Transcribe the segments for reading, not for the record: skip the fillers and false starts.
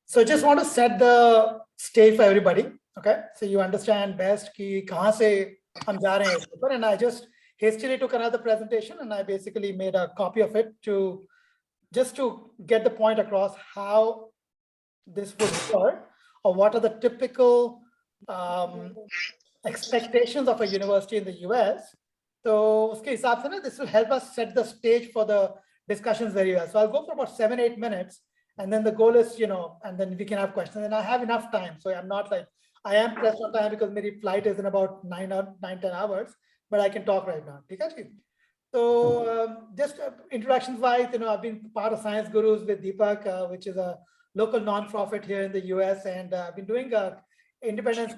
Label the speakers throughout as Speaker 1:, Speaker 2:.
Speaker 1: So just want to set the stage for everybody. Okay, so you understand best कि कहाँ से हम जा रहे हैं इस पर, and I just hastily took another presentation and I basically made a copy of it to just to get the point across how this would work, or what are the typical expectations of a university in the US. So उसके हिसाब से ना, this will help us set the stage for the discussions very well. So I'll go for about 7-8 minutes, and then the goal is, and then we can have questions. And I have enough time, so I'm not like, I am pressed on time because my flight is in about 9-10 hours, but I can talk right now. Okay? So just introductions wise, I've been part of Science Gurus with Deepak, which is a local non-profit here in the US, and I've been doing independence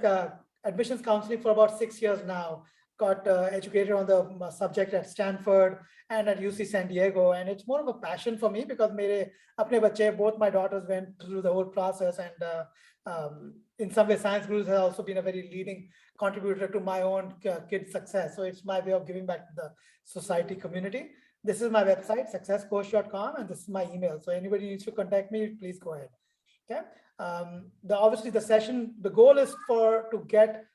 Speaker 1: admissions counseling for about 6 years now. Got educated on the subject at Stanford and at UC San Diego, and it's more of a passion for me because both my daughters went through the whole process, and in some way Science Gurus has also been a very leading contributor to my own kids' success. So it's my way of giving back to the society community. This is my website, successcoach.com, and this is my email. So anybody needs to contact me, please go ahead. Okay. Obviously the session, the goal is to get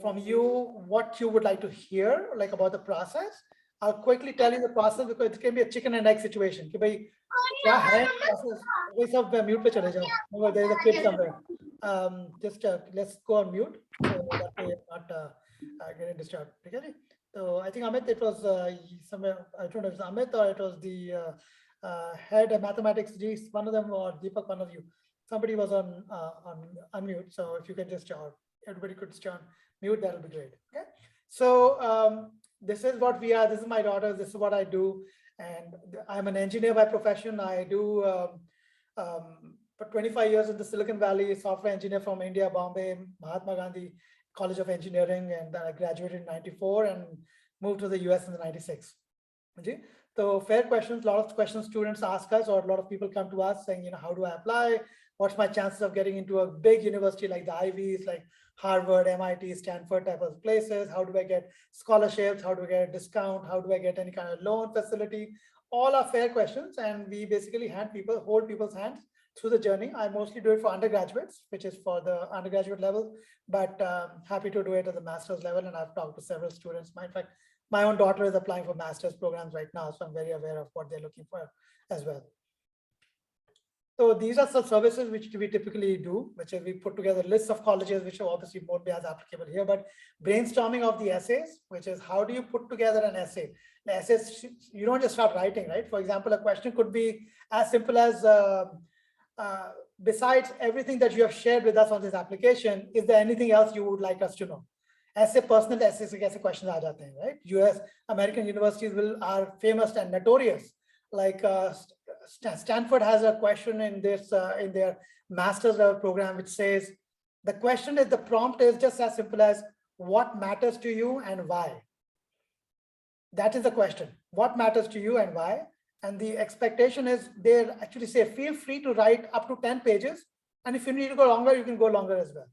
Speaker 1: from you what you would like to hear, like about the process. I'll quickly tell you the process because it can be a chicken and egg situation. कि भाई क्या है process? ये सब mute पे चले जाओ. There is a kid somewhere. Just let's go on mute so that way not getting disturbed. Okay? So I think Amit, it was somewhere, I don't know if it's Amit or it was the head of mathematics, one of them, or Deepak, one of you. Somebody was on unmute. So if you can just everybody could stay on mute, that'll be great. Okay. So this is what we are. This is my daughter. This is what I do. And I'm an engineer by profession. I do for 25 years in the Silicon Valley, software engineer from India, Bombay, Mahatma Gandhi College of Engineering, and then I graduated in 94 and moved to the US in the 96. Okay? So fair questions, a lot of questions students ask us, or a lot of people come to us saying, how do I apply? What's my chances of getting into a big university like the Ivies, like Harvard, MIT, Stanford type of places? How do I get scholarships? How do I get a discount? How do I get any kind of loan facility? All are fair questions, and we basically hold people's hands through the journey. I mostly do it for undergraduates, which is for the undergraduate level, but happy to do it at the master's level. And I've talked to several students. In fact, my own daughter is applying for master's programs right now, so I'm very aware of what they're looking for as well. So these are some services which we typically do, which is we put together lists of colleges, which obviously won't be as applicable here, but brainstorming of the essays, which is how do you put together an essay? The essays, you don't just start writing, right? For example, a question could be as simple as, besides everything that you have shared with us on this application, is there anything else you would like us to know? Essay, personal essays, ऐसे questions आ जाते हैं, right? US, American universities are famous and notorious. Like Stanford has a question in their master's level program, which says, the question is, the prompt is just as simple as, what matters to you and why? That is the question. What matters to you and why? And the expectation is they actually say, feel free to write up to 10 pages. And if you need to go longer, you can go longer as well.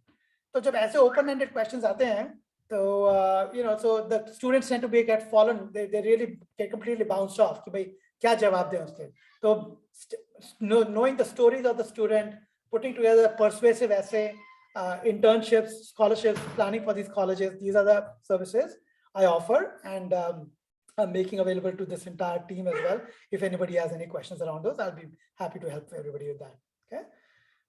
Speaker 1: So जब ऐसे open-ended questions आते हैं, so so the students tend to get fallen. They really get completely bounced off. कि भाई क्या जवाब दें उसके? So knowing the stories of the student, putting together a persuasive essay, internships, scholarships, planning for these colleges, these are the services I offer, and I'm making available to this entire team as well. If anybody has any questions around those, I'll be happy to help everybody with that. Okay.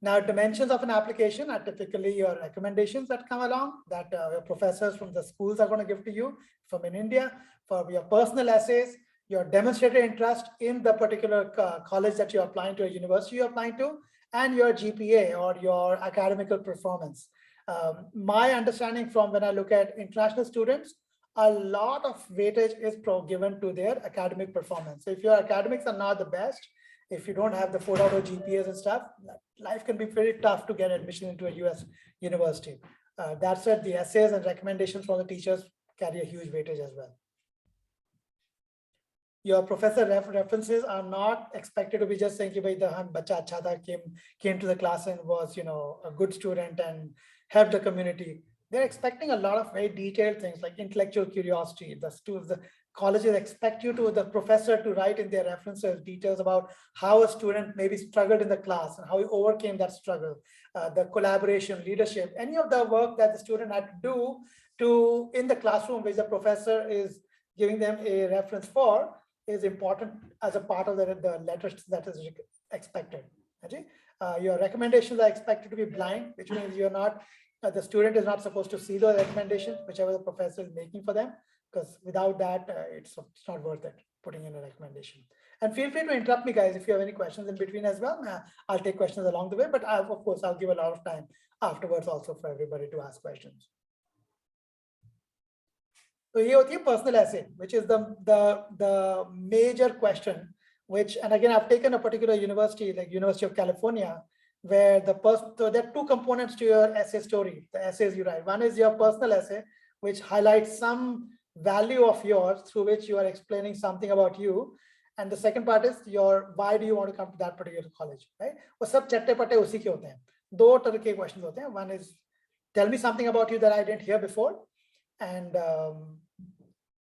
Speaker 1: Now, dimensions of an application are typically your recommendations that come along that your professors from the schools are going to give to you from in India, for your personal essays, your demonstrated interest in the particular college that you're applying to, a university you're applying to, and your GPA or your academical performance. My understanding from when I look at international students, a lot of weightage is given to their academic performance. So if your academics are not the best, if you don't have the 4.0 GPAs and stuff, life can be very tough to get admission into a US university. That said, the essays and recommendations from the teachers carry a huge weightage as well. Your professor references are not expected to be just saying, bacha acha tha, came to the class and was, a good student and helped the community. they're expecting a lot of very detailed things like intellectual curiosity. The colleges expect you to, the professor to write in their references details about how a student maybe struggled in the class and how he overcame that struggle, the collaboration, leadership, any of the work that the student had to do to in the classroom, which the professor is giving them a reference for, is important as a part of the letters that is expected. Okay? Your recommendations are expected to be blind, which means you're not, the student is not supposed to see the recommendations, whichever the professor is making for them, because without that, it's not worth it putting in a recommendation. And feel free to interrupt me, guys, if you have any questions in between as well. I'll take questions along the way, but of course, I'll give a lot of time afterwards also for everybody to ask questions. So ये होती है personal essay, which is the major question, which, and again, I've taken a particular university, like University of California, where so there are two components to your essay story, the essays you write. One is your personal essay, which highlights some value of yours through which you are explaining something about you. And the second part is your, why do you want to come to that particular college, right? वो सब चट्टे पट्टे उसी के होते हैं. दो तरह के questions होते हैं. One is, tell me something about you that I didn't hear before, and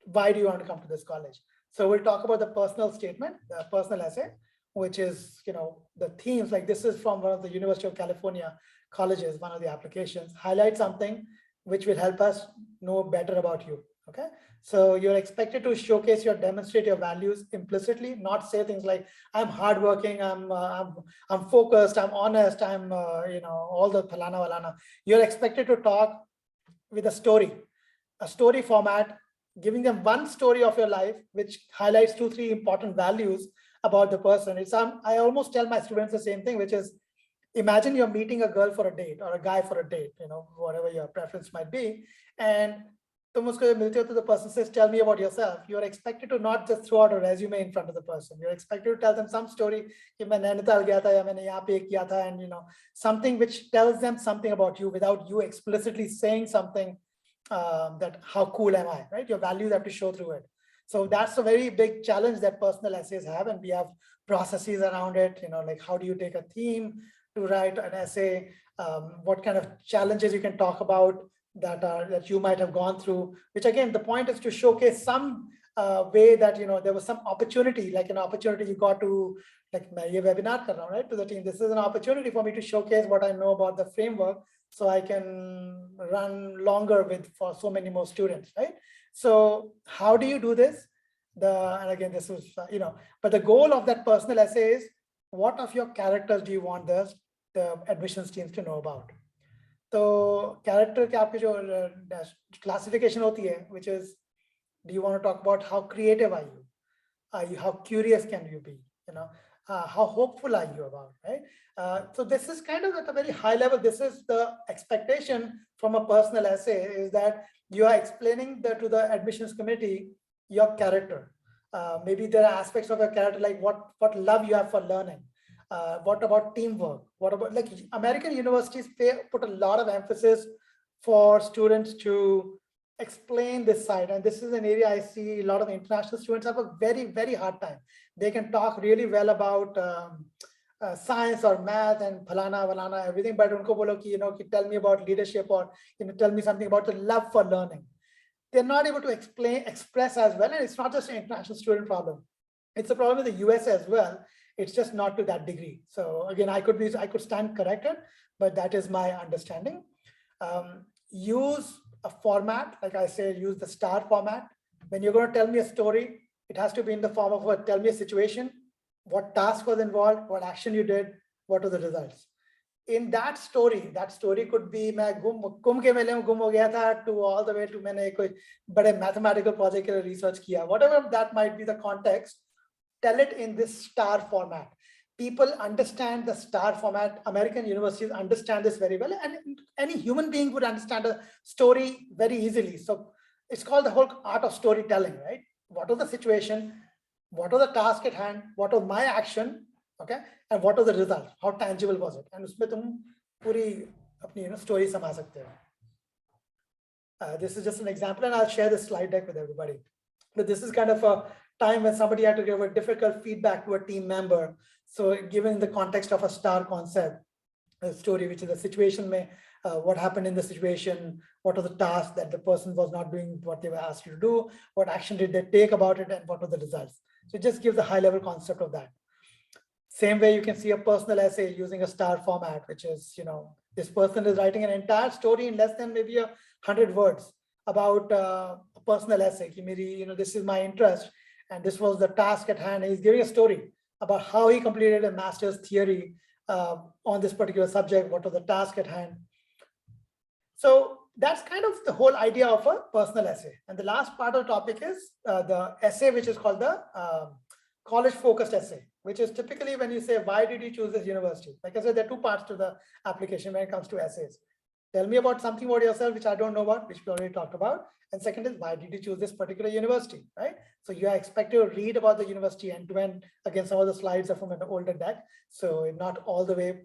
Speaker 1: why do you want to come to this college? So we'll talk about the personal statement, the personal essay, which is, the themes, like this is from one of the University of California colleges, one of the applications, highlight something which will help us know better about you, okay? So you're expected to showcase demonstrate your values implicitly, not say things like, I'm hardworking, I'm focused, I'm honest, I'm, all the phalana walana. You're expected to talk with a story format, giving them one story of your life, which highlights 2-3 important values about the person. I almost tell my students the same thing, which is, imagine you're meeting a girl for a date or a guy for a date, whatever your preference might be. And the person says, tell me about yourself. You're expected to not just throw out a resume in front of the person. You're expected to tell them some story, and something which tells them something about you without you explicitly saying something that how cool am I, right? Your values have to show through it. So that's a very big challenge that personal essays have, and we have processes around it, like how do you take a theme to write an essay, what kind of challenges you can talk about that you might have gone through, which again, the point is to showcase some way that, there was some opportunity, like an opportunity you got to, like my webinar kar raha hu, right, to the team. This is an opportunity for me to showcase what I know about the framework, so I can run longer for so many more students, right? So how do you do this? And again, this was, but the goal of that personal essay is, what of your characters do you want the admissions teams to know about? So character के आपके जो classification होती है, which is, do you want to talk about how creative are you? How curious can you be? How hopeful are you about, right? So this is kind of at a very high level. This is the expectation from a personal essay, is that you are explaining to the admissions committee your character. Maybe there are aspects of your character, like what love you have for learning. What about teamwork? What about, like, American universities put a lot of emphasis for students to explain this side. And this is an area I see a lot of international students have a very, very hard time. They can talk really well about science or math and phalana, valana, everything, but unko bolo ki, tell me about leadership, or tell me something about the love for learning. They're not able to express as well. And it's not just an international student problem. It's a problem in the US as well. It's just not to that degree. So again, I could stand corrected, but that is my understanding. Use a format, like I say, use the STAR format. When you're going to tell me a story, it has to be in the form of tell me a situation, what task was involved, what action you did, what are the results. In that story could be मैं कुंभ के मेले में गुम हो गया था, to all the way to मैंने कोई बड़े mathematical project के लिए research किया, whatever that might be the context. Tell it in this STAR format. People understand the STAR format. American universities understand this very well, and any human being would understand a story very easily. So it's called the whole art of storytelling, right? What was the situation? What was the task at hand? What was my action? Okay, and what was the result? How tangible was it? And उसमें तुम पूरी अपनी story समझा सकते हो. This is just an example, and I'll share this slide deck with everybody. But this is kind of a time when somebody had to give a difficult feedback to a team member. So given the context of a STAR concept, a story, which is a situation, what happened in the situation, what are the tasks that the person was not doing what they were asked to do, what action did they take about it, and what were the results. So it just gives a high level concept of that. Same way you can see a personal essay using a star format, which is, this person is writing an entire story in less than maybe 100 words about a personal essay. This is my interest and this was the task at hand. He's giving a story about how he completed a master's theory on this particular subject, what was the task at hand. So that's kind of the whole idea of a personal essay. And the last part of the topic is the essay, which is called the college focused essay, which is typically when you say, why did you choose this university? Like I said, there are two parts to the application when it comes to essays. Tell me about something about yourself, which I don't know about, which we already talked about. And second is, why did you choose this particular university, right? So you are expected to read about the university end to end. Again, some of the slides are from an older deck, so not all the way,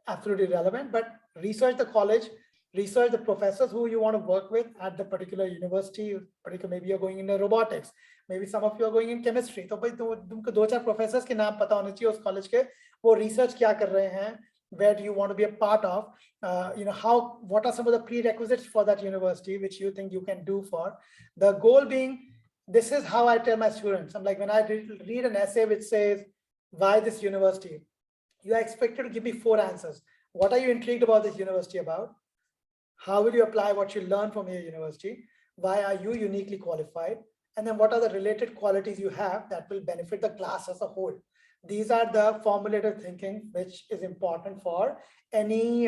Speaker 1: absolutely relevant, but research the college, research the professors who you want to work with at the particular university. Maybe you're going into robotics, maybe some of you are going in chemistry. So तुमको दो चार professors के नाम पता होने चाहिए उस college के, वो research क्या कर रहे हैं, where do you want to be a part of, what are some of the prerequisites for that university which you think you can do for. The goal being, this is how I tell my students. I'm like, when I read an essay which says, why this university, you are expected to give me 4 answers. What are you intrigued about this university about? How will you apply what you learn from your university? Why are you uniquely qualified? And then what are the related qualities you have that will benefit the class as a whole? These are the formulated thinking, which is important for any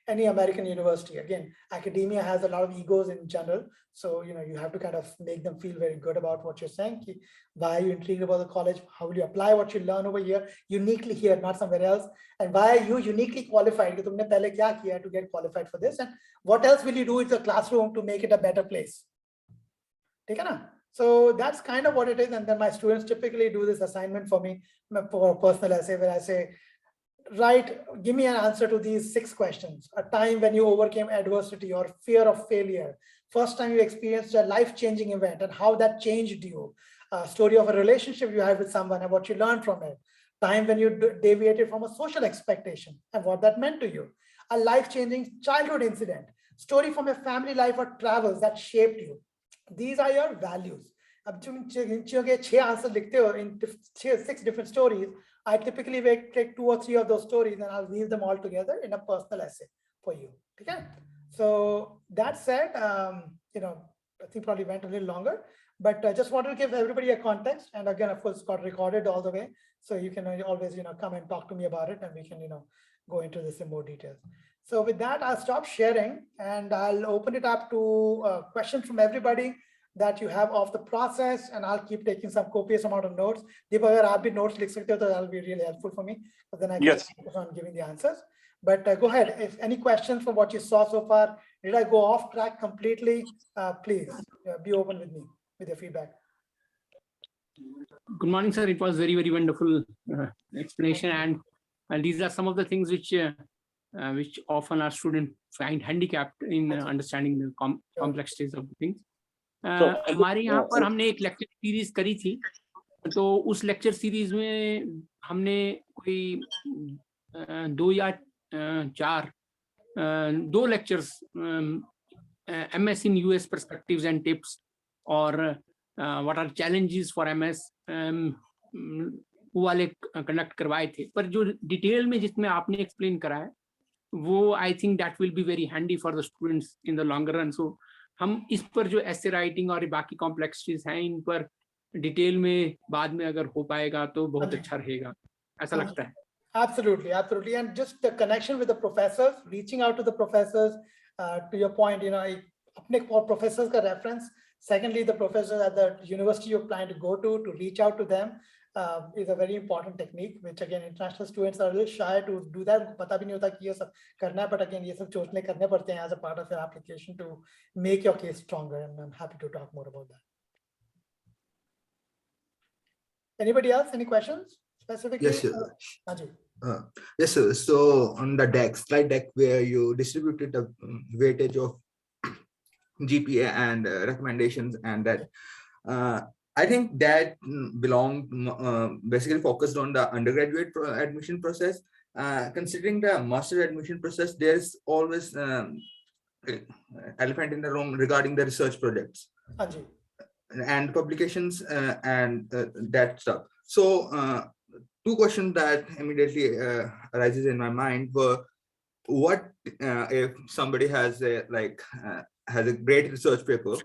Speaker 1: American university. Again, academia has a lot of egos in general. So, you have to kind of make them feel very good about what you're saying. Why are you intrigued about the college? How will you apply what you learn over here, uniquely here, not somewhere else? And why are you uniquely qualified? तुमने पहले क्या किया to get qualified for this? And what else will you do in the classroom to make it a better place? ठीक है ना? So that's kind of what it is. And then my students typically do this assignment for me for a personal essay where I say, give me an answer to these 6 questions. A time when you overcame adversity or fear of failure. First time you experienced a life-changing event and how that changed you. A story of a relationship you had with someone and what you learned from it. Time when you deviated from a social expectation and what that meant to you. A life-changing childhood incident. Story from your family life or travels that shaped you. These are your values. अब तुम 6 answers लिखते हो in 6 different stories, I typically take 2 or 3 of those stories and I'll weave them all together in a personal essay for you. Okay? So that said, I think probably went a little longer, but I just wanted to give everybody a context. And again, of course, got recorded all the way. So you can always, come and talk to me about it and we can, go into this in more details. So with that, I'll stop sharing and I'll open it up to questions from everybody that you have of the process, and I'll keep taking some copious amount of notes. Deepak, agar aap bhi notes likh sakte ho, to that'll be really helpful for me, because then I can focus on giving the answers. But go ahead, if any questions from what you saw so far, did I go off track completely? Please be open with me with your feedback.
Speaker 2: Good morning, sir. It was very, very wonderful explanation, and these are some of the things which often our students find handicapped in understanding the complexities of the things. हमारे यहाँ पर हमने एक lecture series करी थी, तो उस lecture series में हमने कोई 2 या 4 2 lectures MS in US perspectives and tips, or what are challenges for MS वाले कंडक्ट करवाए थे. पर जो डिटेल में जिसमें आपने एक्सप्लेन करा है, वो I think that will be very handy for the students in the longer run. So हम इस पर जो ऐसे राइटिंग और बाकी कॉम्प्लेक्सिटीज हैं, इन पर डिटेल में बाद में अगर हो पाएगा तो बहुत अच्छा रहेगा, ऐसा लगता है.
Speaker 1: Absolutely, absolutely. And just the connection with the professors, reaching out to the professors, to your point, apne professors ka reference. Secondly, the professors at the university you're planning to go to reach out to them is a very important technique, which again, international students are a little shy to do that. Pata bhi nahi hota ki ye sab karna hai, but again, ye sab sochne karne padte hain as a part of your application to make your case stronger. And I'm happy to talk more about that. Anybody else? Any questions specifically?
Speaker 3: Yes, sir. Yes, sir. So on the slide deck where you distributed the weightage of GPA and recommendations, and that I think that basically focused on the undergraduate admission process. considering the master admission process, there's always elephant in the room regarding the research projects
Speaker 1: Anji.
Speaker 3: and publications and that stuff. So two questions that immediately arises in my mind were, what if somebody has a great research paper,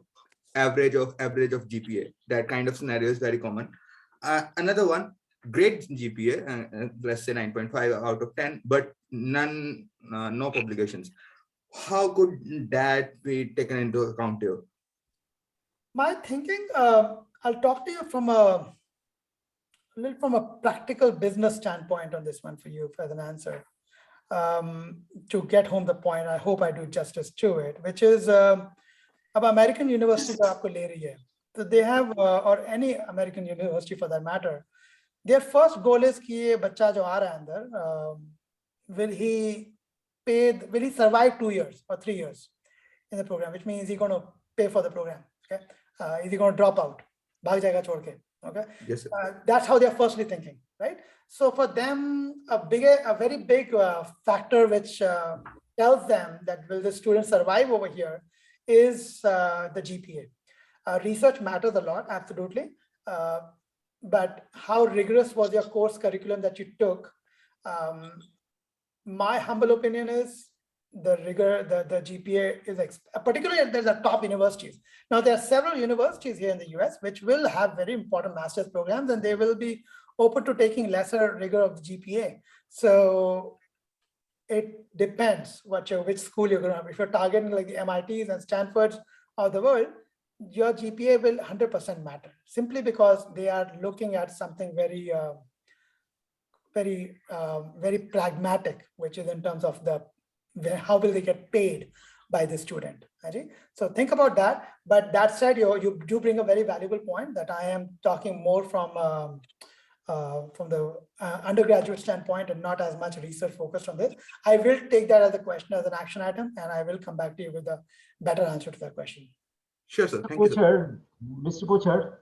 Speaker 3: average of GPA? That kind of scenario is very common. Another one, great GPA, let's say 9.5 out of 10, but no publications. How could that be taken into account here?
Speaker 1: My thinking, I'll talk to you from a little from a practical business standpoint on this one for you as an answer. To get home the point, I hope I do justice to it, which is अब American university जो आपको ले रही है, so they have or any American university for that matter, their first goal is कि ये बच्चा जो आ रहा है अंदर, will he survive 2 years or 3 years in the program, which means he's going to pay for the program. Okay, is he going to drop out? भाग जाएगा छोड़ के. Okay,
Speaker 3: Yes, sir.
Speaker 1: That's how they're firstly thinking, right? So for them, a very big factor which tells them that will the student survive over here is the GPA. Research matters a lot, absolutely. But how rigorous was your course curriculum that you took? My humble opinion is the rigor, the GPA is, particularly there's a top universities. Now there are several universities here in the US which will have very important master's programs, and they will be open to taking lesser rigor of the GPA. So it depends which school you're going to have. If you're targeting like the MITs and Stanfords of the world, your GPA will 100% matter, simply because they are looking at something very, very pragmatic, which is in terms of how will they get paid by the student. Right? So think about that. But that said, you do bring a very valuable point that I am talking more from the undergraduate standpoint and not as much research focused on this. I will take that as a question, as an action item, and I will come back to you with a better answer to that question.
Speaker 3: Sure, sir. Thank you, sir.
Speaker 4: Mr. Pochard.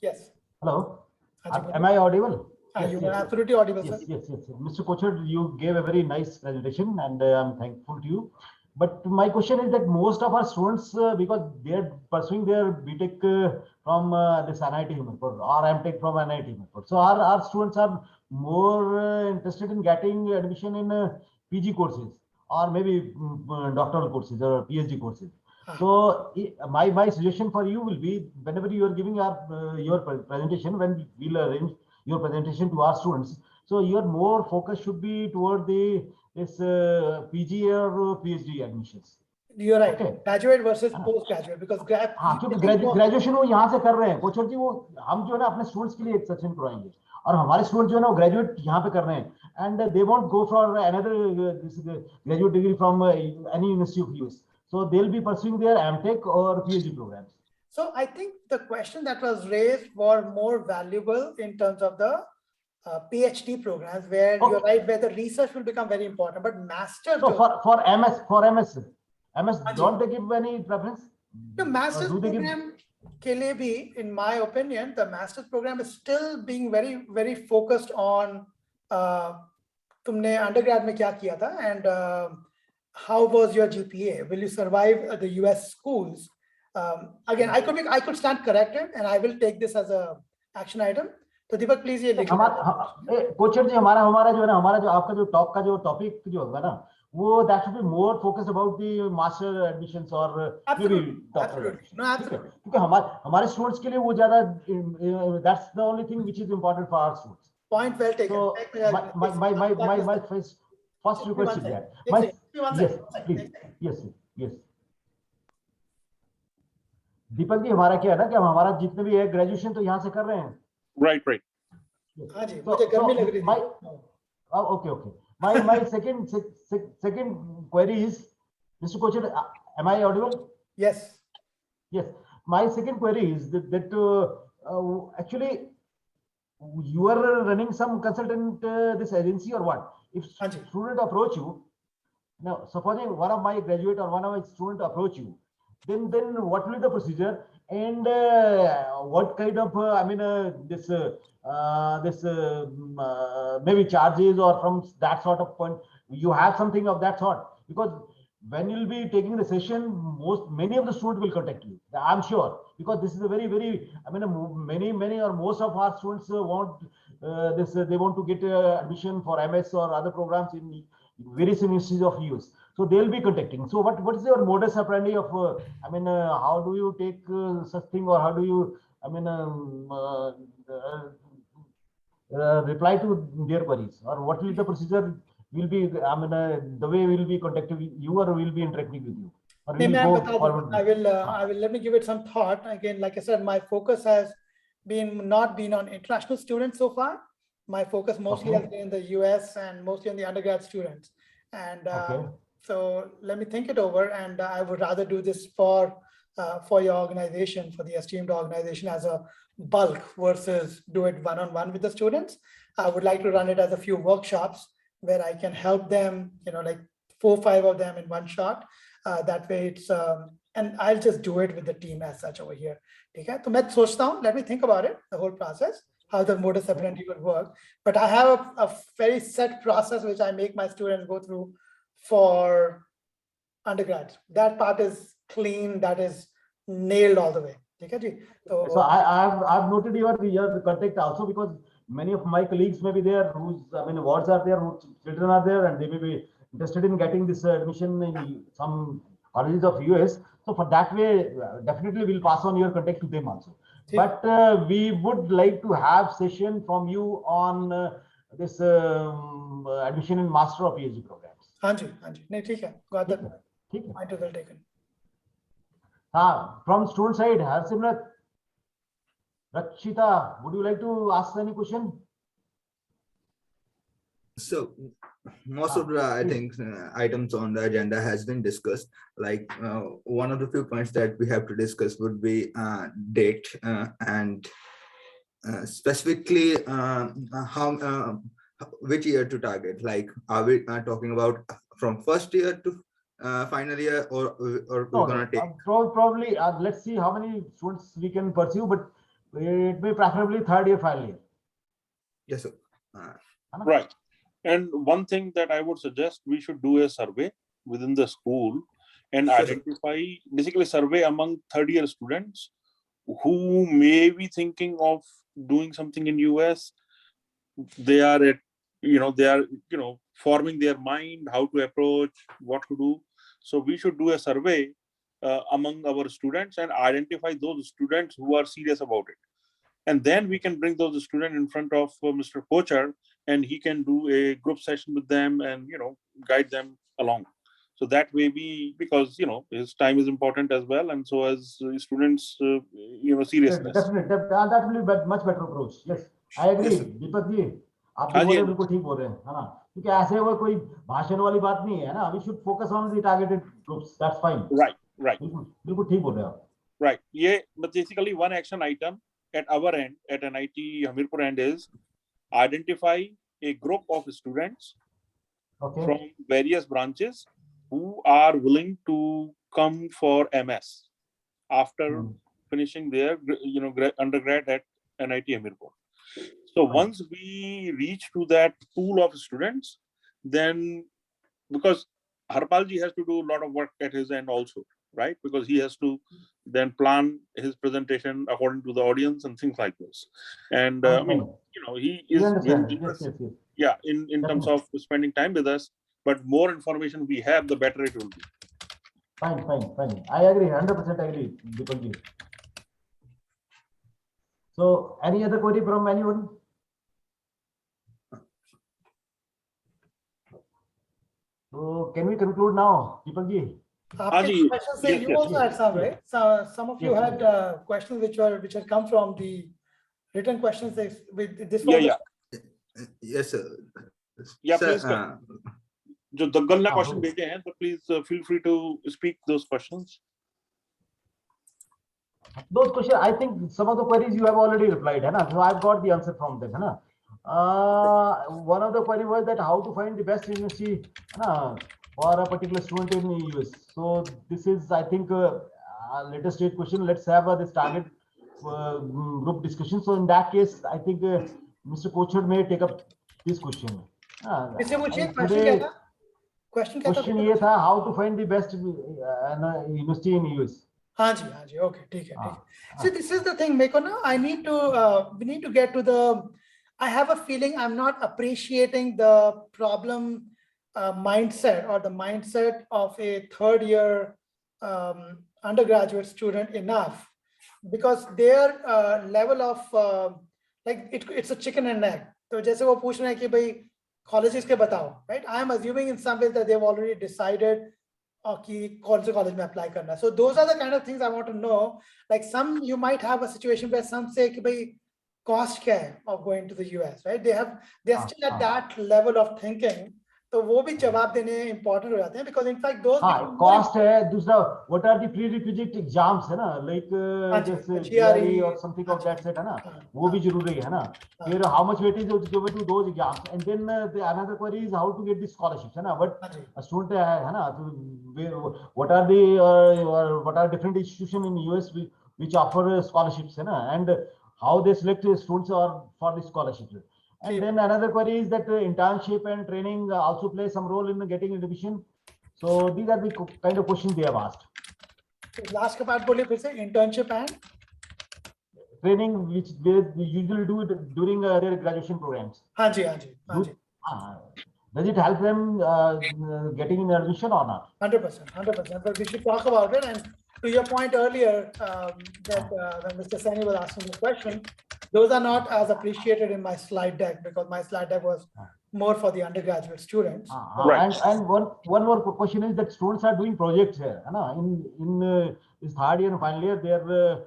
Speaker 1: Yes.
Speaker 4: Hello.
Speaker 1: Anji,
Speaker 4: Am I audible?
Speaker 1: You are absolutely audible, sir.
Speaker 4: Yes. Mr. Pochard, you gave a very nice presentation, and I'm thankful to you. But my question is that most of our students, because they are pursuing their BTech from this NIT Himmatpur or MTech from NIT Himmatpur. So our students are more interested in getting admission in PG courses or maybe doctoral courses or PhD courses. So my suggestion for you will be, whenever you are giving your presentation, when we'll arrange your presentation to our students, so your more focus should be toward this PG or PhD admissions.
Speaker 1: You're right.
Speaker 4: Okay.
Speaker 1: Graduate versus postgraduate, because
Speaker 4: graduation वो यहाँ से कर रहे हैं कोचर जी, वो हम जो है ना अपने स्टूडेंट्स के लिए एक सेक्शन करवाएंगे, और हमारे स्टूडेंट जो है ना वो ग्रेजुएट यहाँ पे कर रहे हैं, and they won't go for another graduate degree from any university of US, so they'll be pursuing their MTech or PhD programs.
Speaker 1: So I think the question that was raised were more valuable in terms of the PhD programs, where you're right, where the research will become very important. But master,
Speaker 4: so for MS, don't they give any preference?
Speaker 1: The master's program, in my opinion, the master's program is still being very, very focused on तुमने undergrad में क्या किया था, and how was your GPA? Will you survive the US schools? Again, I could stand corrected, and I will take this as a action item. तो दीपक please ये लिखिए.
Speaker 4: कोचर जी, हमारा जो है ना, हमारा जो आपका जो टॉप का जो टॉपिक जो होगा ना, वो that should be more focused about the master admissions or maybe doctoral admissions.
Speaker 1: No, absolutely.
Speaker 4: क्योंकि हमारे students के लिए वो ज़्यादा, that's the only thing which is important for our students.
Speaker 1: Point well taken.
Speaker 4: So my first request is that. Yes. Deepak ji, हमारा क्या है ना कि हमारा जितने भी है ग्रेजुएशन तो यहाँ से कर रहे हैं.
Speaker 5: Right.
Speaker 1: हाँ जी, मुझे गर्मी लग रही थी.
Speaker 4: Okay. My second query is, Mr. Kochar, am I audible?
Speaker 1: Yes.
Speaker 4: My second query is that actually you are running some consultant this agency or what? If student approach you, now supposing one of my graduate or one of my student approach you, then what will be the procedure? And what kind of maybe charges or from that sort of point, you have something of that sort? Because when you'll be taking the session, many of the students will contact you, I'm sure, because this is a very many or most of our students want they want to get admission for MS or other programs in various universities of US. So they'll be contacting. So what is your modus operandi of how do you take such thing, or how do you reply to their queries, or what will the procedure will be? The way we'll be contacting you, or we'll be interacting with you, or
Speaker 1: Hey,
Speaker 4: will
Speaker 1: ma'am,
Speaker 4: go
Speaker 1: bata do.
Speaker 4: forward?
Speaker 1: I will let me give it some thought. Again, like I said, my focus has not been on international students so far. My focus mostly has
Speaker 4: Okay.
Speaker 1: been in the US and mostly on the undergrad students. And
Speaker 4: Okay.
Speaker 1: so let me think it over, and I would rather do this for your organization, for the esteemed organization, as a bulk versus do it one-on-one with the students. I would like to run it as a few workshops where I can help them, like 4 or 5 of them in one shot. That way it's and I'll just do it with the team as such over here. Okay, so मैं सोचता हूँ, let me think about it, the whole process, how the modus operandi will work. But I have a very set process which I make my students go through for undergrads. That part is clean, that is nailed all the way. Okay, ji?
Speaker 4: So I've noted your contact also, because many of my colleagues may be there whose wards are there, whose children are there, and they may be interested in getting this admission in some colleges of US. So for that way, definitely we'll pass on your contact to them also. But we would like to have session from you on this admission in Master of PhD programs.
Speaker 1: हाँ जी, नहीं ठीक है, got that.
Speaker 4: ठीक है.
Speaker 1: Point is well taken.
Speaker 4: From student side, Harsimrat, Rakshita, would you like to ask any question?
Speaker 3: So most of the I think items on the agenda has been discussed. Like one of the few points that we have to discuss would be date and specifically how which year to target. Like, are we talking about from first year to final year, or we're gonna take
Speaker 4: probably let's see how many students we can pursue, but it may preferably third year, final year.
Speaker 3: Yes, sir.
Speaker 5: Right. And one thing that I would suggest, we should do a survey within the school and
Speaker 3: Sure.
Speaker 5: identify, basically survey among third year students who may be thinking of doing something in US. They are forming their mind, how to approach, what to do. So we should do a survey among our students and identify those students who are serious about it. And then we can bring those students in front of Mr. Pochar, and he can do a group session with them and, guide them along. So that way because, his time is important as well. And so as students, seriousness.
Speaker 4: Definitely. That will be much better approach. Yes, I agree.
Speaker 3: Yes, sir.
Speaker 4: Deepak ji, आप भी बोल रहे बिल्कुल ठीक बोल रहे हैं, है ना? क्योंकि ऐसे वो कोई भाषण वाली बात नहीं है ना. We should focus on the targeted groups. That's fine.
Speaker 5: Right.
Speaker 4: बिल्कुल ठीक बोल रहे हैं आप.
Speaker 5: Right. Yeah, but basically one action item at our end, at NIT Hamirpur end, is identify a group of students from various branches who are willing to come for MS after finishing their undergrad at NIT Hamirpur. So once we reach to that pool of students, then because Harpalji has to do a lot of work at his end also, right? Because he has to then plan his presentation according to the audience and things like this. And he is in terms of spending time with us, but more information we have, the better it will be.
Speaker 4: Fine. I agree, 100% agree, Deepak. So any other query from anyone? So can we conclude now, Deepak ji?
Speaker 1: Questions, you also had some, right? So some of you had questions which had come from the written questions. With this one.
Speaker 3: Yes, sir.
Speaker 5: Yeah,
Speaker 3: sir,
Speaker 5: please. जो दग्गल ने question भेजे हैं, तो please feel free to speak those questions.
Speaker 4: Those questions, I think some of the queries you have already replied, है ना? So I've got the answer from them, है ना? One of the query was that how to find the best university, है ना, for a particular student in the US. So this is, I think, let us state question. Let's have this target group discussion. So in that case, I think Mr. Kochhar may take up this question.
Speaker 1: इससे पूछिए
Speaker 4: And
Speaker 1: question क्या
Speaker 4: today,
Speaker 1: था? Question क्या था?
Speaker 4: question ये था how to find the best university in US.
Speaker 1: हाँ जी, okay, ठीक है.
Speaker 4: हाँ,
Speaker 1: So this is the thing, मेरे को ना, I need to, we need to get to the, I have a feeling I'm not appreciating the problem mindset or the mindset of a third year undergraduate student enough, because their level of like it's a chicken and egg. तो जैसे वो पूछ रहे हैं कि भाई colleges के बताओ, right? I am assuming in some ways that they've already decided कि कौन से college में apply करना. So those are the kind of things I want to know. Like some, you might have a situation where some say कि भाई cost क्या है of going to the US, right? They're still at that level of thinking. तो वो भी जवाब देने important हो जाते हैं, because in fact those
Speaker 4: हाँ, cost है. दूसरा, what are the prerequisite exams है ना, like जैसे GRE or something of that set है ना, वो भी जरूरी है ना. फिर how much weightage is given to those exams, and then the another query is how to get the scholarships है ना. But a student है ना, तो what are the what are different institutions in US which offer scholarships है ना, and how they select students or for the scholarships. And then another query is that internship and training also play some role in getting admission. So these are the kind of questions they have asked.
Speaker 1: Last का part बोलिए फिर से, internship and
Speaker 4: training, which they usually do it during their graduation programs.
Speaker 1: हाँ जी.
Speaker 4: Does it help them getting an admission or not?
Speaker 1: 100%. But we should talk about it. And to your point earlier, that when Mr. Saini was asking the question, those are not as appreciated in my slide deck, because my slide deck was more for the undergraduate students.
Speaker 5: Right.
Speaker 4: And one more question is that students are doing projects here. In this third year and final year, they are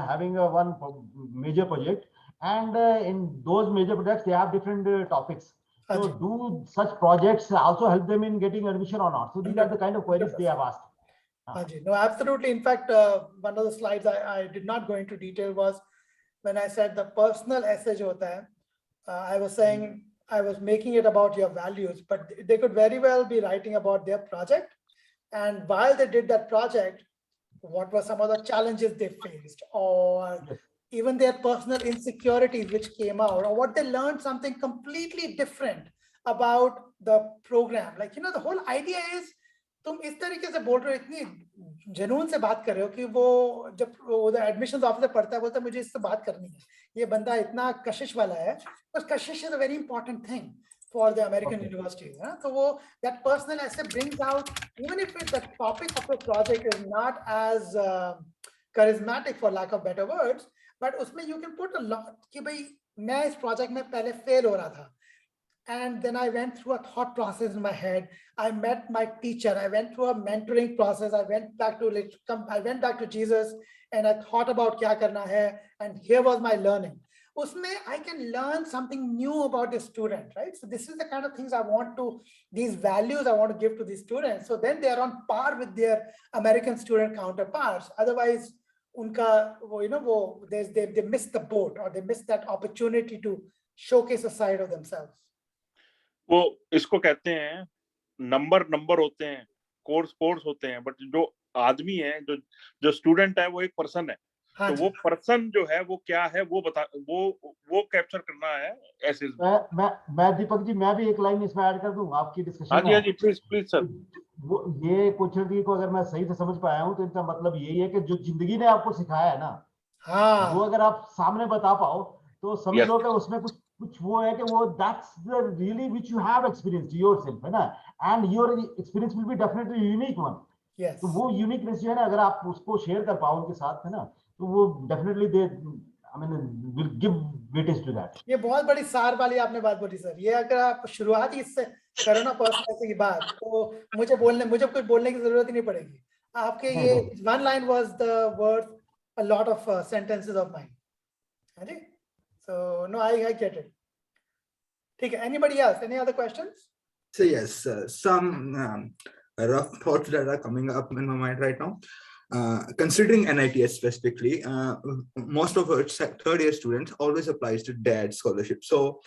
Speaker 4: having one major project, and in those major projects they have different topics. So do such projects also help them in getting admission or not? So these are the kind of queries they have asked.
Speaker 1: No, absolutely. In fact, one of the slides I did not go into detail was when I said the personal essay jo hota hai, I was saying I was making it about your values, but they could very well be writing about their project. And while they did that project, what were some of the challenges they faced, or even their personal insecurities which came out, or what they learned something completely different about the program. Like, the whole idea is, तुम इस तरीके से बोल रहे हो, इतनी जुनून से बात कर रहे हो कि वो जब उधर एडमिशंस ऑफिसर पढ़ता है, बोलता है मुझे इससे बात करनी है, ये बंदा इतना कशिश वाला है. बस कशिश is a very important thing for the American universities. So वो, that personal essay brings out, even if the topic of the project is not as charismatic, for lack of better words, but उसमें you can put a lot कि भाई मैं इस project में पहले fail हो रहा था. And then I went through a thought process in my head. I met my teacher. I went through a mentoring process. I went back to Jesus, and I thought about kya karna hai, and here was my learning. Usme I can learn something new about the student, right? So this is the kind of things I want to, these values I want to give to these students. So then they are on par with their American student counterparts. Otherwise, unka, they miss the boat, or they miss that opportunity to showcase a side of themselves.
Speaker 5: वो इसको कहते हैं number होते हैं, course होते हैं, but जो आदमी है, जो स्टूडेंट है, वो एक पर्सन है. तो वो पर्सन जो है वो क्या है, वो कैप्चर करना है ऐसे.
Speaker 4: मैं दीपक जी, मैं भी एक लाइन इसमें ऐड कर दूं आपकी डिस्कशन में.
Speaker 5: हाँ जी प्लीज सर.
Speaker 4: ये कोचर जी को अगर मैं सही से समझ पाया हूं, तो इसका मतलब यही है कि जो जिंदगी ने आपको सिखाया है ना, वो अगर आप सामने बता पाओ, तो समझ लो कि उसमें कुछ वो है कि वो that's the really which you have experienced yourself, है ना, and your experience will be definitely a unique one.
Speaker 1: Yes.
Speaker 4: तो वो uniqueness जो है ना, अगर आप उसको शेयर कर पाओ उनके साथ, है ना, तो वो definitely they will give weightage to that.
Speaker 1: ये बहुत बड़ी सार वाली आपने बात बोली सर. ये अगर आप शुरुआत ही इससे करो ना पर्सनल की बात, तो मुझे कुछ बोलने की जरूरत ही नहीं पड़ेगी. आपके ये one line was the worth a lot of sentences of mine. है जी? So no, I get it. Okay, anybody else? Any other questions?
Speaker 3: So yes, some rough thoughts that are coming up in my mind right now. Considering NITS specifically, most of our third year students always applies to DAD scholarship. So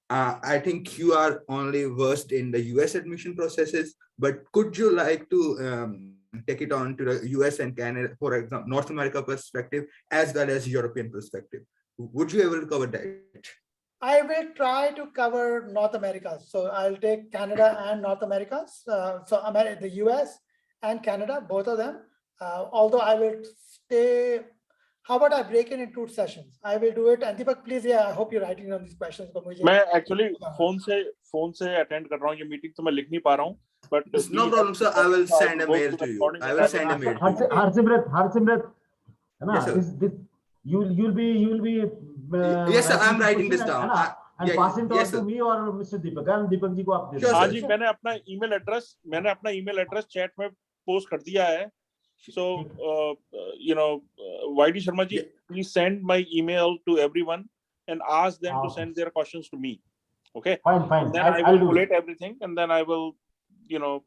Speaker 3: I think you are only versed in the US admission processes, but could you like to take it on to the US and Canada, for example, North America perspective, as well as European perspective. Would you ever cover that?
Speaker 1: I will try to cover North America. So I'll take Canada and North America. The US and Canada, both of them. Although I will stay. How about I break it into 2 sessions? I will do it. And Deepak, please, yeah, I hope you're writing on these questions.
Speaker 5: मैं actually phone से attend कर रहा हूँ ये meeting, तो मैं लिख नहीं पा रहा हूँ. But
Speaker 3: It's no problem, sir. I will send a mail to you. I will send a mail to you.
Speaker 4: Harsimrat,
Speaker 3: Yes, sir.
Speaker 4: you'll be.
Speaker 3: Yes, sir. I'm writing this down.
Speaker 4: And
Speaker 3: Yeah,
Speaker 4: pass it on
Speaker 3: yes,
Speaker 4: to
Speaker 3: sir.
Speaker 4: me or Mr. Deepak. I'm Deepak ji को आप दे
Speaker 3: Sure,
Speaker 4: दो.
Speaker 5: हाँ
Speaker 3: sir.
Speaker 5: जी, मैंने अपना email address chat में post कर दिया है. So, YD Sharma ji, please send my email to everyone and ask them to send their questions to me. Okay.
Speaker 4: Fine.
Speaker 5: And then I will collate everything, and then I will,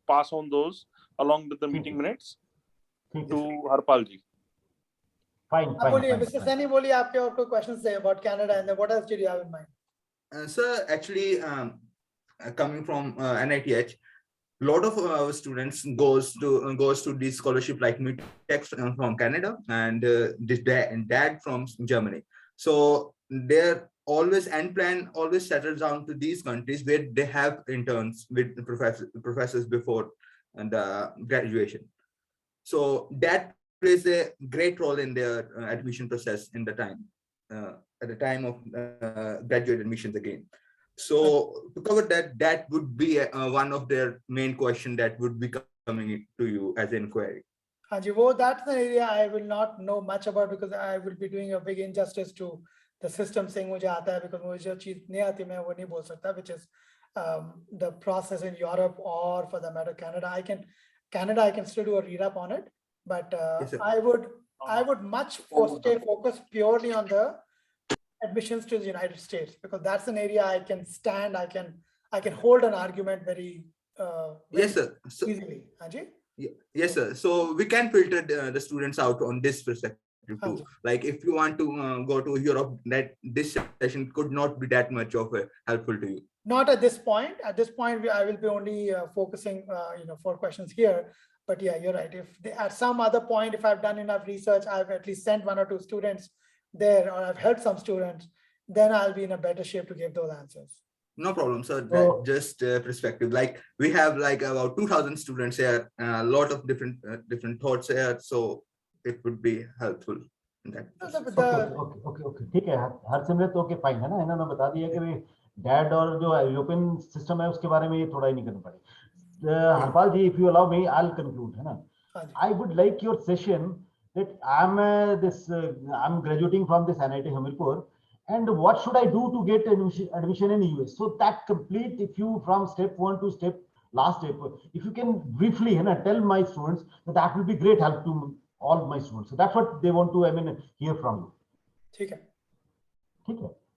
Speaker 5: pass on those along with the meeting minutes to Harpal ji.
Speaker 4: Fine.
Speaker 1: Mr. Saini, बोलिए आपके और कोई questions है about Canada, and then what else did you have in mind?
Speaker 3: Sir, actually, coming from NITH, a lot of our students goes to this scholarship like Mutex from Canada and this dad from Germany. So their always end plan always settles down to these countries where they have interns with professors before the graduation. So that plays a great role in their admission process in the time at the time of graduate admissions again. So to cover that would be one of their main question that would be coming to you as an inquiry.
Speaker 1: Hanji, that's an area I will not know much about because I will be doing a big injustice to the system saying मुझे आता है because मुझे जो चीज नहीं आती मैं वो नहीं बोल सकता, which is the process in Europe or for the matter Canada. I can still do a read up on it, but
Speaker 3: Yes,
Speaker 1: I would much stay focused purely on the admissions to the United States because that's an area I can stand. I can hold an argument very
Speaker 3: Yes, sir. So,
Speaker 1: easily. Hanji?
Speaker 3: yes, sir. So we can filter the students out on this perspective too. Like if you want to go to Europe, that this session could not be that much of helpful to you.
Speaker 1: Not at this point. At this point, I will be only focusing, 4 questions here. But yeah, you're right. If at some other point, if I've done enough research, I've at least sent 1 or 2 students there, or I've helped some students, then I'll be in a better shape to give those answers.
Speaker 3: No problem, sir. That just perspective. Like we have like about 2,000 students here, a lot of different thoughts here, so it would be helpful in that.
Speaker 4: Okay. ठीक है. Harsimrat okay fine है ना. इन्होंने बता दिया कि dad और जो यूरोपियन सिस्टम है उसके बारे में ये थोड़ा ही नहीं करना पड़ेगा. हरपाल जी, if you allow me, I'll conclude है ना. I would like your session that I'm graduating from this NIT Hamirpur, and what should I do to get admission in US? So that complete, if you from step 1 to last step, if you can briefly tell my students, that will be great help to all my students. So that's what they want to hear from you.
Speaker 1: ठीक है.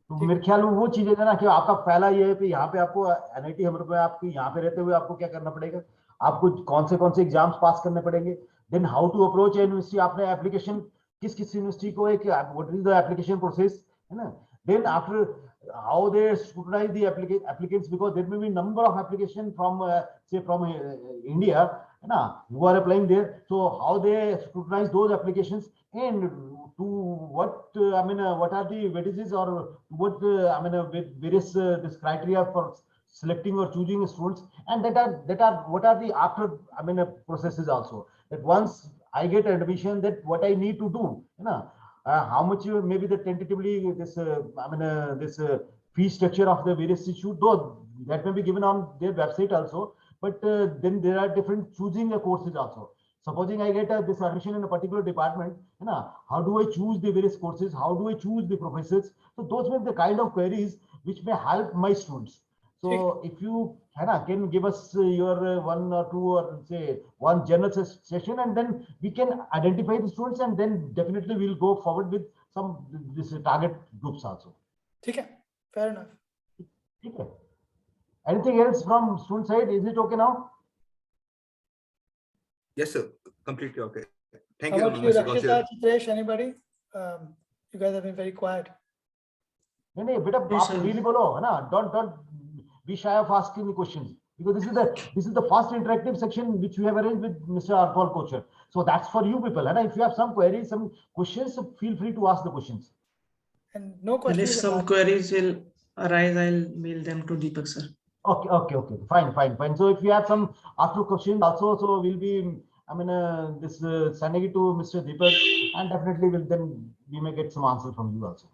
Speaker 4: तो मेरे ख्याल में वो चीजें है ना कि आपका पहला ये है कि यहाँ पे आपको NIT हमारे पे आपकी यहाँ पे रहते हुए आपको क्या करना पड़ेगा, आपको कौन से एग्जाम्स पास करने पड़ेंगे, then how to approach university, आपने एप्लीकेशन किस यूनिवर्सिटी को एक what is the application process है ना, then after how they scrutinize the applicants because there may be number of applications from from India who are applying there, so how they scrutinize those applications and to what what are the weightages or what with various this criteria for selecting or choosing students, and that are what are the after processes also, that once I get admission that what I need to do how much maybe the tentatively this this fee structure of the various institute, though that may be given on their website also, but then there are different choosing the courses also. Supposing I get this admission in a particular department, how do I choose the various courses, how do I choose the professors? So those were the kind of queries which may help my students. So if you can give us your 1 or 2 or say 1 general session, and then we can identify the students, and then definitely we'll go forward with some this target groups also.
Speaker 1: Okay, fair enough.
Speaker 4: Okay. Anything else from student side? Is it okay now?
Speaker 3: Yes, sir. Completely okay. Thank
Speaker 1: How
Speaker 3: you,
Speaker 1: about you,
Speaker 3: Mr.
Speaker 1: Rakshita,
Speaker 3: Kaushal.
Speaker 1: Chitresh, anybody? You guys have been very quiet.
Speaker 4: नहीं बेटा आप freely बोलो है ना, don't be shy of asking the questions. because this is the first interactive section which we have arranged with Mr. Arpal Kocher. So that's for you people. And if you have some queries, some questions, feel free to ask the questions.
Speaker 1: And no
Speaker 6: And
Speaker 1: question
Speaker 6: if
Speaker 1: is
Speaker 6: some
Speaker 1: allowed.
Speaker 6: queries will arise, I'll mail them to Deepak sir.
Speaker 4: Okay. Fine. So if you have some after questions also, so we'll be, sending it to Mr. Deepak, and definitely then we may get some answer from you also.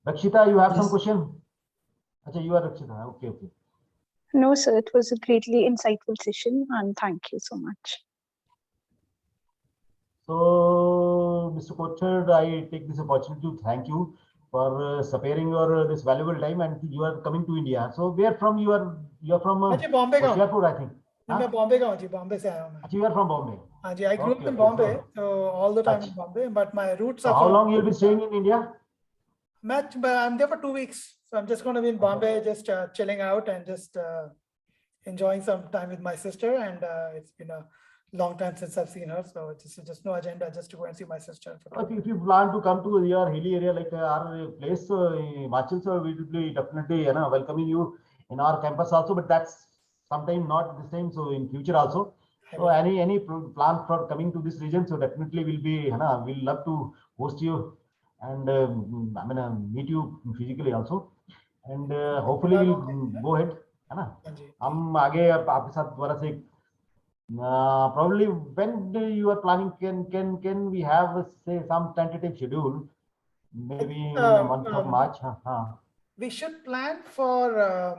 Speaker 4: Rakshita, you have some
Speaker 6: Yes.
Speaker 4: question? Acha, you are Rakshita. Okay.
Speaker 7: No, sir, it was a greatly insightful session and thank you so much.
Speaker 4: So, Mr. Kocher, I take this opportunity to thank you for sparing your this valuable time, and you are coming to India. So, where from you are? You are from
Speaker 1: जी बॉम्बे का हूँ।
Speaker 4: Hoshiarpur, I think.
Speaker 1: मैं बॉम्बे का हूँ जी, बॉम्बे से आया हूँ मैं।
Speaker 4: Actually, you are from Bombay.
Speaker 1: हाँ जी, I grew up
Speaker 4: Okay,
Speaker 1: in
Speaker 4: okay,
Speaker 1: Bombay,
Speaker 4: so-
Speaker 1: so all the time in
Speaker 4: Achha.
Speaker 1: Bombay, but my roots
Speaker 4: So,
Speaker 1: are
Speaker 4: how
Speaker 1: from.
Speaker 4: long you will be staying in India?
Speaker 1: I'm there for 2 weeks, so I'm just going to be in Bombay, just chilling out and just enjoying some time with my sister. And it's been a long time since I've seen her, so it's just no agenda, just to go and see my sister.
Speaker 4: If you plan to come to your hilly area like our place, Himachal, so we will be definitely welcoming you in our campus also. But that's sometime not the same. So in future also. So any plan for coming to this region, so definitely will be, we'll love to host you and meet you physically also. And hopefully we'll go ahead. हम आगे आपके साथ दोबारा से probably when you are planning, can we have say some tentative schedule, maybe in the month of March?
Speaker 1: We should plan for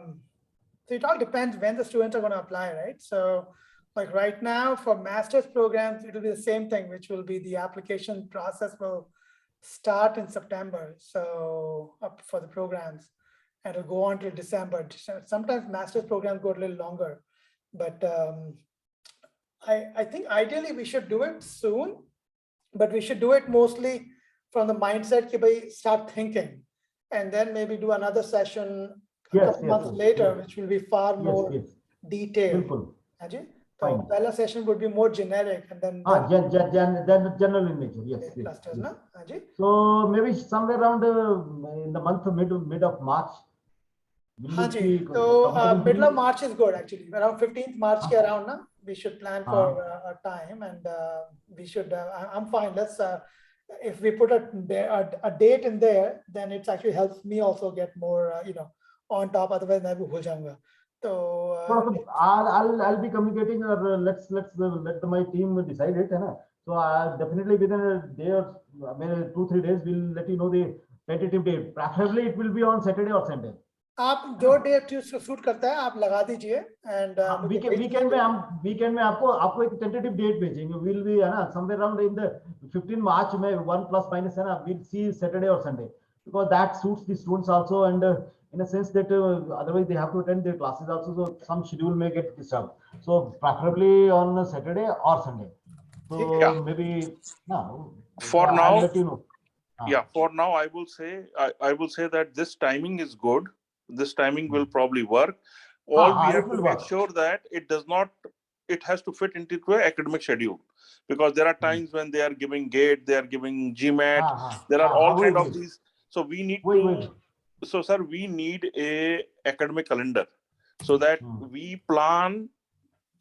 Speaker 1: so it all depends when the students are going to apply, right? So like right now for master's programs, it will be the same thing, which will be the application process will start in September. So up for the programs, and it'll go on till December. Sometimes master's programs go a little longer, but I think ideally we should do it soon, but we should do it mostly from the mindset that we start thinking, and then maybe do another session a couple months later, which will be far more detailed. So the session would be more generic, and then
Speaker 4: general in nature. Yes.
Speaker 1: Clusters, no?
Speaker 4: So maybe somewhere around in the month mid of March.
Speaker 1: So middle of March is good actually. Around 15th March ke around, na, we should plan for a time, and we should. I'm fine. Let's if we put a date in there, then it actually helps me also get more on top. Otherwise, I will bhul jaunga. So
Speaker 4: I'll be communicating, or let's let my team decide it. So definitely within a day or 2-3 days, we'll let you know the tentative date. Preferably it will be on Saturday or Sunday.
Speaker 1: आप जो date suit करता है आप लगा दीजिए, and
Speaker 4: weekend में आपको एक टेंटेटिव डेट भेजेंगे. Will be somewhere around in the 15 मार्च में 1 plus minus will see Saturday और Sunday, because that suits the students also, and in a sense that otherwise they have to attend their classes also, so some schedule may get disturbed. So preferably on Saturday or Sunday. So maybe
Speaker 5: for now,
Speaker 4: I'll let you know.
Speaker 5: For now I will say that this timing is good. This timing will probably work. All we have to make sure that it has to fit into an academic schedule, because there are times when they are giving GATE, they are giving GMAT, there are all kind of these. So we need so sir, we need a academic calendar so that we plan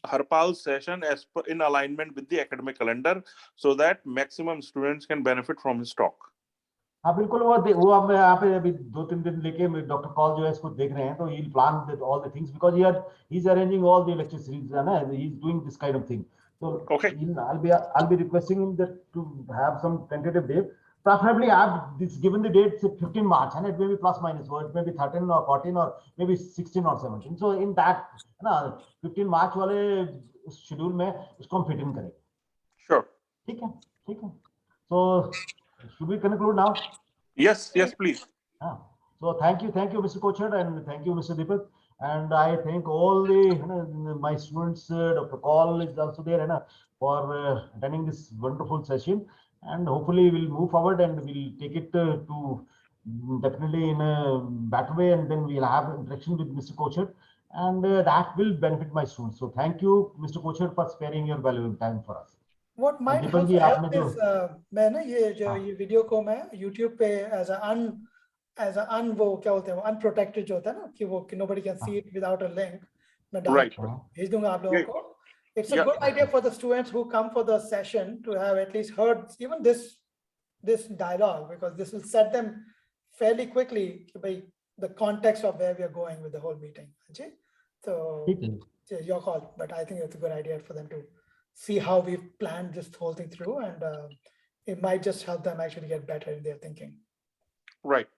Speaker 5: Harpal's session as per in alignment with the academic calendar, so that maximum students can benefit from his talk.
Speaker 4: हाँ बिल्कुल, वो अब मैं यहाँ पे अभी 2-3 दिन लेके डॉक्टर कॉल जो है इसको देख रहे हैं, तो he'll plan all the things, because he's arranging all the lecture series, he's doing this kind of thing. So
Speaker 5: okay,
Speaker 4: I'll be requesting him that to have some tentative date. Preferably I've given the date 15 March, and it may be plus minus, or it may be 13 or 14 or maybe 16 or 17. So in that 15 March वाले schedule में उसको हम fit in करें.
Speaker 5: Sure.
Speaker 4: ठीक है. So should we conclude now?
Speaker 5: Yes, please.
Speaker 4: So thank you, Mr. Kocher, and thank you, Mr. Deepak. And I thank all my students. Dr. Kaul is also there, for attending this wonderful session. And hopefully we'll move forward and we'll take it to definitely in a better way, and then we'll have interaction with Mr. Kocher, and that will benefit my students. So thank you, Mr. Kocher, for sparing your valuable time for us.
Speaker 1: What might help is मैं ये video को मैं YouTube पे as an as an वो क्या बोलते हैं unprotected जो होता है ना कि nobody can see it without a link. मैं
Speaker 5: Right.
Speaker 1: भेज दूंगा आप लोगों
Speaker 5: Yeah.
Speaker 1: को. It's a
Speaker 5: Yeah.
Speaker 1: good idea for the students who come for the session to have at least heard even this dialogue, because this will set them fairly quickly by the context of where we are going with the whole meeting. Ajay? So it's your call, but I think it's a good idea for them to see how we've planned this whole thing through, and it might just help them actually get better in their thinking.
Speaker 5: Right.